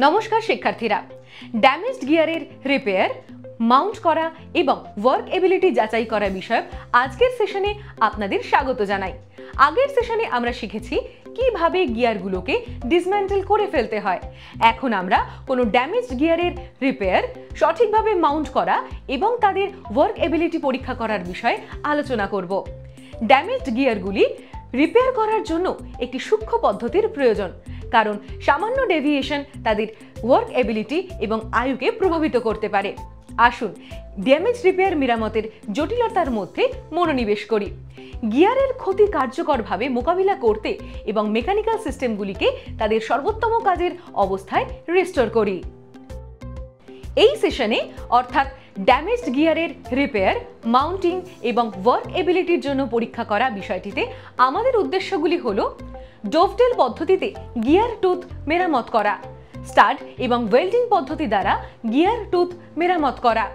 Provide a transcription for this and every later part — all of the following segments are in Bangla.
নমস্কার শিক্ষার্থীরা, ড্যামেজড গিয়ারের রিপেয়ার, মাউন্ট করা এবং ওয়ার্ক এবিলিটি যাচাই করা বিষয়ক আজকের সেশনে আপনাদের স্বাগত জানাই। আগের সেশনে আমরা শিখেছি কিভাবে গিয়ারগুলোকে ডিসম্যান্টেল করে ফেলতে হয়। এখন আমরা কোনো ড্যামেজড গিয়ারের রিপেয়ার, সঠিকভাবে মাউন্ট করা এবং তাদের ওয়ার্ক এবিলিটি পরীক্ষা করার বিষয়ে আলোচনা করব। ড্যামেজড গিয়ারগুলি রিপেয়ার করার জন্য একটি সূক্ষ্ম পদ্ধতির প্রয়োজন, কারণ সামান্য ডেভিয়েশন তাদের ওয়ার্ক এবিলিটি এবং আয়ুকে প্রভাবিত করতে পারে। আসুন ড্যামেজ রিপেয়ার মেরামতের জটিলতার মধ্যে মনোনিবেশ করি। গিয়ারের ক্ষতি কার্যকরভাবে মোকাবিলা করতে এবং মেকানিক্যাল সিস্টেমগুলিকে তাদের সর্বোত্তম কাজের অবস্থায় রিস্টোর করি। এই সেশনে অর্থাৎ ড্যামেজড গিয়ারের রিপেয়ার, মাউন্টিং এবং ওয়ার্ক এবিলিটির জন্য পরীক্ষা করা বিষয়টিতে আমাদের উদ্দেশ্যগুলি হলো ডোভটেল পদ্ধতিতে গিয়ার টুথ মেরামত করা, স্টাড এবং ওয়েল্ডিং পদ্ধতি দ্বারা গিয়ার টুথ মেরামত করা,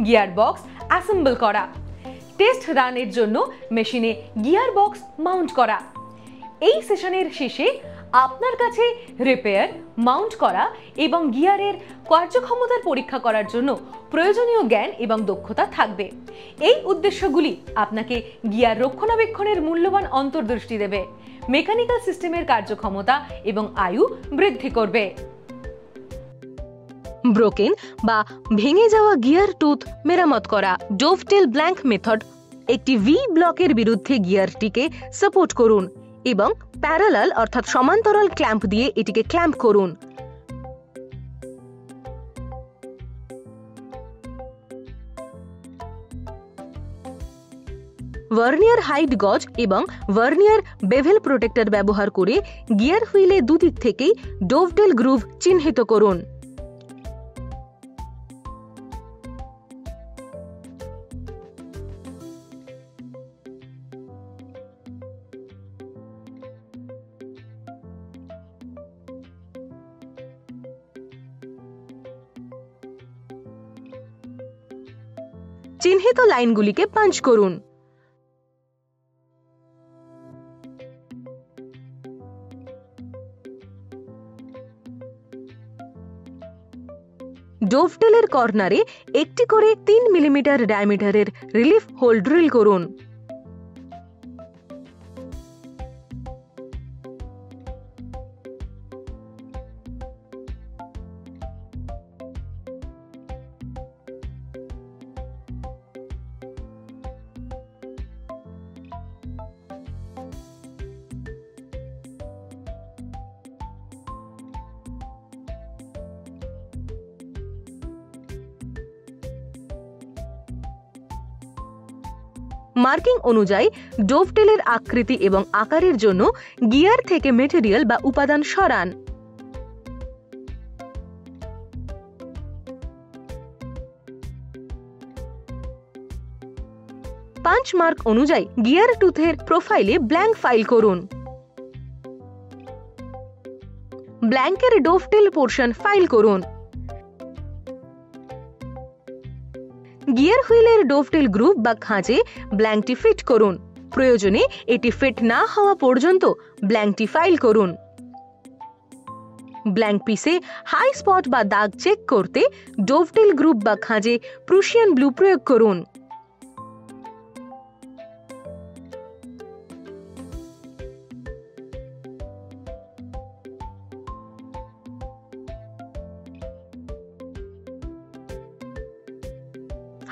গিয়ার বক্স অ্যাসেম্বল করা, টেস্ট রানের জন্য মেশিনে গিয়ার বক্স মাউন্ট করা। এই সেশনের শেষে আপনার কাছে রিপেয়ার, মাউন্ট করা এবং গিয়ারের কার্যক্ষমতার পরীক্ষা করার জন্য প্রয়োজনীয় জ্ঞান এবং দক্ষতা থাকবে। এই উদ্দেশ্যগুলি আপনাকে গিয়ার রক্ষণাবেক্ষণের মূল্যবান অন্তর্দৃষ্টি দেবে, মেকানিক্যাল সিস্টেমের কার্যক্ষমতা এবং আয়ু বৃদ্ধি করবে। ব্রোকেন বা ভেঙে যাওয়া গিয়ার টুথ মেরামত করা। ডোভটেল ব্ল্যাঙ্ক মেথড একটি ভি ব্লকের বিরুদ্ধে গিয়ারটিকে সাপোর্ট করুন এবং প্যারালাল অর্থাৎ সমান্তরাল ক্ল্যাম্প দিয়ে এটিকে ক্ল্যাম্প করুন। ভার্নিয়ার হাইট গজ এবং ভার্নিয়ার বেভেল প্রোটেক্টর ব্যবহার করে গিয়ার হুইলে দুদিক থেকেই ডোভটেল গ্রুভ চিহ্নিত করুন। চিহ্নিত লাইনগুলিকে পাঞ্চ করুন। ডোভটেলের কর্নারে একটি করে 3 মিলিমিটার ডায়ামিটারের রিলিফ হোল ড্রিল করুন। মার্কিং অনুযায়ী ডোভটেলের আকৃতি এবং আকারের জন্য গিয়ার থেকে মেটেরিয়াল বা উপাদান সরান। পাঞ্চ মার্ক অনুযায়ী গিয়ার টুথের প্রোফাইলে ব্ল্যাঙ্ক ফাইল করুন। ব্ল্যাঙ্কের ডোভটেল পোর্শন ফাইল করুন। গিয়ার হুইলের ডোভটেল গ্রুভ বা খাঁজে ব্ল্যাঙ্কটি ফিট করুন। প্রয়োজনে এটি ফিট না হওয়া পর্যন্ত ব্ল্যাঙ্কটি ফাইল করুন। ব্ল্যাঙ্ক পিসে হাই স্পট বা দাগ চেক করতে ডোভটেল গ্রুভ বা খাঁজে প্রুশিয়ান ব্লু প্রয়োগ করুন।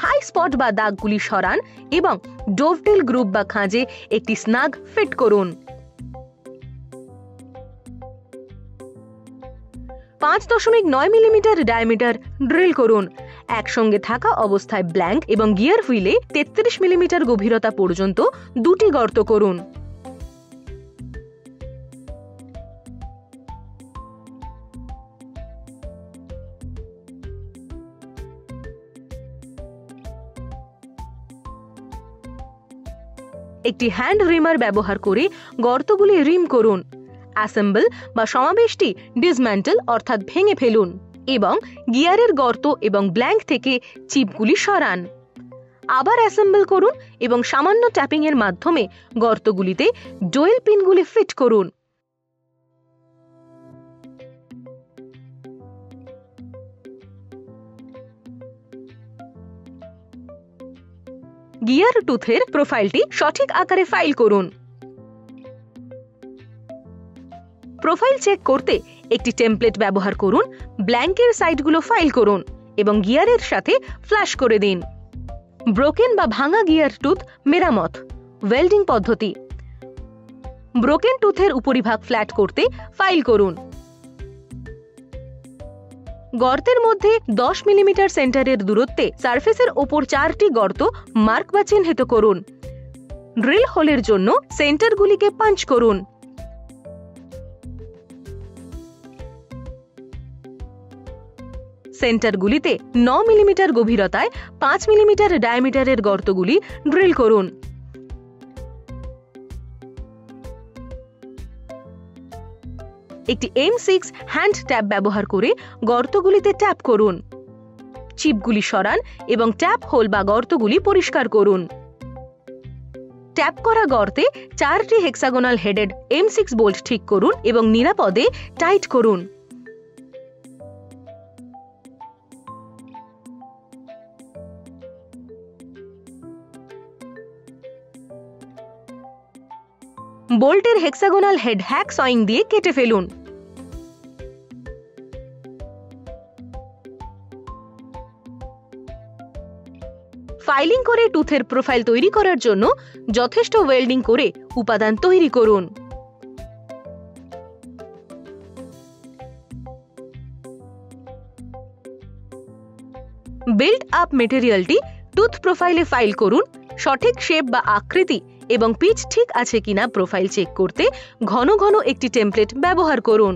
হাই স্পট বা দাগগুলি সরান এবং ডোভটেল গ্রুভ বা খাঁজে একটি স্নাগ ফিট করুন। 5.9 মিলিমিটার ডায়ামিটার ড্রিল করুন। একসঙ্গে থাকা অবস্থায় ব্ল্যাঙ্ক এবং গিয়ার হুইলে 33 মিলিমিটার গভীরতা পর্যন্ত দুটি গর্ত করুন। একটি হ্যান্ড রিমার ব্যবহার করে গর্তগুলি রিম করুন। অ্যাসেম্বল বা সমাবেশটি ডিসম্যান্টেল অর্থাৎ ভেঙে ফেলুন এবং গিয়ারের গর্ত এবং ব্ল্যাঙ্ক থেকে চিপগুলি সরান। আবার অ্যাসেম্বল করুন এবং সামান্য ট্যাপিং এর মাধ্যমে গর্তগুলিতে ডোয়েল পিনগুলি ফিট করুন। গিয়ার টুথের প্রোফাইলটি সঠিক আকারে ফাইল করুন। প্রোফাইল চেক করতে একটি টেমপ্লেট ব্যবহার করুন, ব্ল্যাঙ্কের সাইডগুলো ফাইল করুন এবং গিয়ারের সাথে ফ্ল্যাশ করে দিন। ব্রোকেন বা ভাঙা গিয়ার টুথ মেরামত ওয়েল্ডিং পদ্ধতি। ব্রোকেন টুথের উপরিভাগ ফ্ল্যাট করতে ফাইল করুন। গর্তের মধ্যে 10 মিলিমিটার সেন্টারের দূরত্বে সারফেসের ওপর 4টি গর্ত মার্ক বা চিহ্নিত করুন। ড্রিল হোলের জন্য সেন্টারগুলিকে পাঞ্চ করুন। সেন্টারগুলিতে 9 মিলিমিটার গভীরতায় 5 মিলিমিটার ডায়ামিটারের গর্তগুলি ড্রিল করুন। একটি M6 হ্যান্ড ট্যাপ ব্যবহার করে গর্তগুলিতে ট্যাপ করুন। চিপগুলি সরান এবং ট্যাপ হোল বা গর্তগুলি পরিষ্কার করুন। ট্যাপ করা গর্তে 4টি হেক্সাগোনাল হেডেড M6 বোল্ট ঠিক করুন এবং নিরাপদে টাইট করুন। বোল্টের হেক্সাগোনাল হেড হ্যাক সয়িং দিয়ে কেটে ফেলুন। ফাইলিং করে টুথের প্রোফাইল তৈরি করার জন্য যথেষ্ট ওয়েল্ডিং করে উপাদান তৈরি করুন। বিল্ড আপ মেটেরিয়ালটি টুথ প্রোফাইলে ফাইল করুন। সঠিক শেপ বা আকৃতি এবং পিচ ঠিক আছে কিনা প্রোফাইল চেক করতে ঘন ঘন একটি টেমপ্লেট ব্যবহার করুন।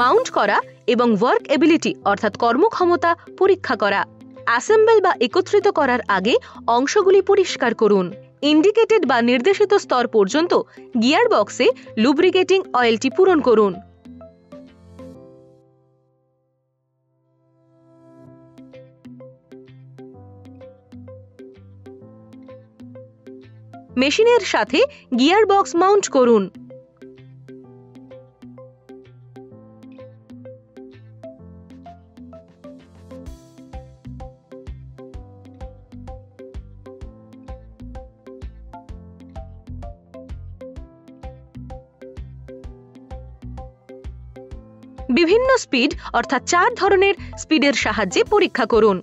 মাউন্ট করা এবং ওয়ার্ক এবিলিটি অর্থাৎ কর্মক্ষমতা পরীক্ষা করা। অ্যাসেম্বল বা একত্রিত করার আগে অংশগুলি পরিষ্কার করুন। ইন্ডিকেটেড বা নির্দেশিত স্তর পর্যন্ত গিয়ার বক্সে লুব্রিকেটিং অয়েলটি পূরণ করুন। মেশিনের সাথে গিয়ার বক্স মাউন্ট করুন। বিভিন্ন স্পিড অর্থাৎ 4 ধরনের স্পিডের সাহায্যে পরীক্ষা করুন।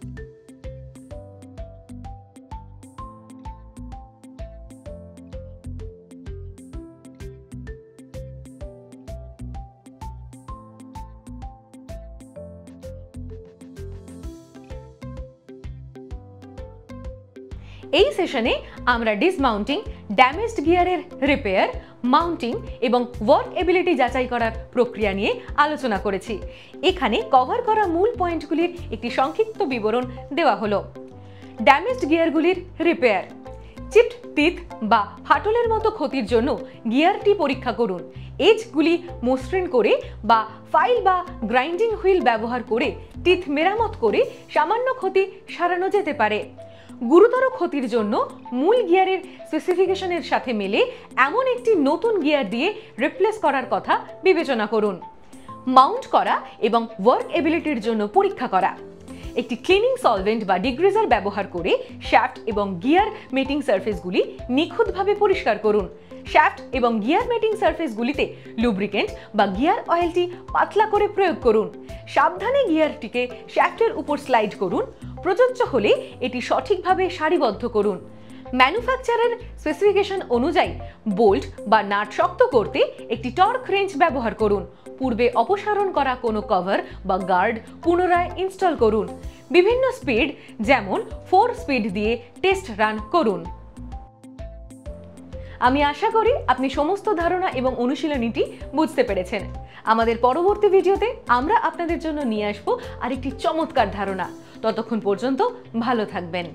এই সেশনে আমরা ডিসমাউন্টিং, ড্যামেজড গিয়ারের রিপেয়ার, মাউন্টিং এবং ওয়ার্ক এবিলিটি যাচাই করার প্রক্রিয়া নিয়ে আলোচনা করেছি। এখানে কভার করা মূল পয়েন্টগুলির একটি সংক্ষিপ্ত বিবরণ দেওয়া হলো। ড্যামেজড গিয়ারগুলির রিপেয়ার। চিপড টিথ বা ফাটলের মতো ক্ষতির জন্য গিয়ারটি পরীক্ষা করুন। এজগুলি মসৃণ করে বা ফাইল বা গ্রাইন্ডিং হুইল ব্যবহার করে টিথ মেরামত করে সামান্য ক্ষতি সারানো যেতে পারে। গুরুতর ক্ষতির জন্য মূল গিয়ারের স্পেসিফিকেশনের সাথে মেলে এমন একটি নতুন গিয়ার দিয়ে রিপ্লেস করার কথা বিবেচনা করুন। মাউন্ট করা এবং ওয়ার্ক এবিলিটির জন্য পরীক্ষা করা। একটি ক্লিনিং সলভেন্ট বা ডিগ্রিজার ব্যবহার করে শ্যাফট এবং গিয়ার মেটিং সারফেসগুলি নিখুঁতভাবে পরিষ্কার করুন। শ্যাফট এবং গিয়ার মেটিং সারফেসগুলিতে লুব্রিকেন্ট বা গিয়ার অয়েলটি পাতলা করে প্রয়োগ করুন। সাবধানে গিয়ারটিকে শ্যাফটের উপর স্লাইড করুন। প্রযোজ্য হলে এটি সঠিকভাবে সারিবদ্ধ করুন। ম্যানুফ্যাকচারার স্পেসিফিকেশন অনুযায়ী বোল্ট বা নাট শক্ত করতে একটি টর্ক রেঞ্চ ব্যবহার করুন। পূর্বে অপসারণ করা কোনো কভার বা গার্ড পুনরায় ইনস্টল করুন। বিভিন্ন স্পিড যেমন 4 স্পিড দিয়ে টেস্ট রান করুন। আমি আশা করি আপনি সমস্ত ধারণা এবং অনুশীলনীটি বুঝতে পেরেছেন। আমাদের পরবর্তী ভিডিওতে আমরা আপনাদের জন্য নিয়ে আসবো আরেকটি চমৎকার ধারণা। ততক্ষণ পর্যন্ত ভালো থাকবেন।